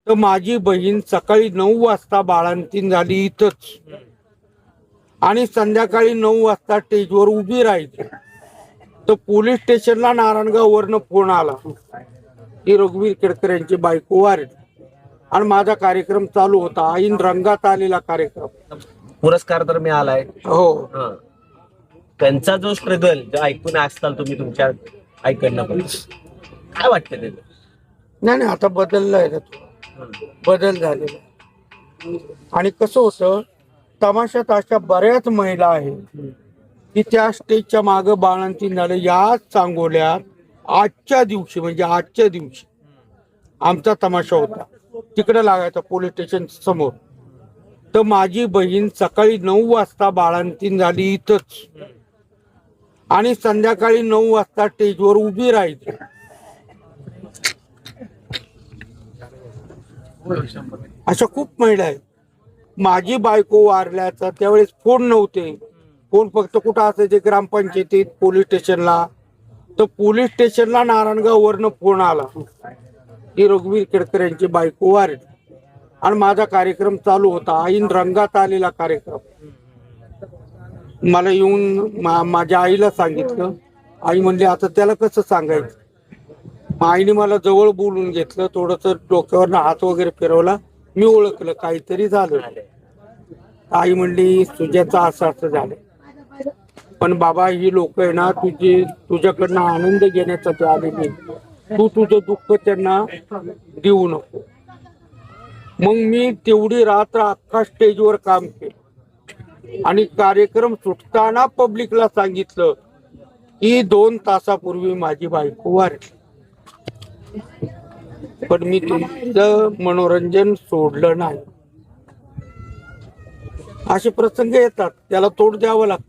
तर माझी बहीण सकाळी 9 वाजता बाळंतीण झाली इथंच आणि संध्याकाळी 9 वाजता स्टेजवर उभी राहिली. तर पोलीस स्टेशनला नारायणगाववरनं फोन आला की रघुवीर केळकर यांची बायको वारली आणि माझा कार्यक्रम चालू होता. ऐन रंगात आलेला कार्यक्रम. पुरस्कार तर मिळालाय. हो. हं. त्यांचा जो स्ट्रगल जो ऐकून असताल तुम्ही तुमच्या ऐकडनं पण काय वाटतं ते? नाही आता बदललाय ना तो. बदल झालेला. आणि कसं होतं, तमाशात अशा बऱ्याच महिला आहेत की त्या स्टेजच्या मागं बाळंतीण झालं. याच सांगोल्यात आजच्या दिवशी आमचा तमाशा होता, तिकडे लागायचा पोलीस स्टेशन समोर. तर माझी बहीण सकाळी 9 वाजता बाळंतीण झाली इथंच आणि संध्याकाळी 9 वाजता स्टेजवर उभी राहिली. अशा खूप महिला आहेत. माझी बायको वारल्याचा त्यावेळेस फोन नव्हते. फोन फक्त कुठं असायचे, ग्रामपंचायतीत, पोलीस स्टेशनला. तर पोलीस स्टेशनला नारायणगाववरनं फोन आला की रघुवीर केळकर यांची बायको वारली आणि माझा कार्यक्रम चालू होता. ऐन रंगात आलेला कार्यक्रम. मला येऊन माझ्या आईला सांगितलं. आई म्हणली आता त्याला कसं सांगायचं. आईने मला जवळ बोलून घेतलं, थोडस डोक्यावर हात वगैरे फिरवला. मी ओळखलं काहीतरी झालं. आई म्हणली तुझ्याचं असं झालं, पण बाबा ही लोक आहे ना तुझ्याकडनं आनंद घेण्यासाठी आलेली, तू तुझं दुःख त्यांना देऊ नको. मग मी तेवढी रात्र अख्खा स्टेजवर काम केलं आणि कार्यक्रम सुटताना पब्लिकला सांगितलं की 2 तासापूर्वी माझी बायको वारली. पण मी तुमचं मनोरंजन सोडलं नाही. असे प्रसंग येतात, त्याला तोड द्यावं लागतं.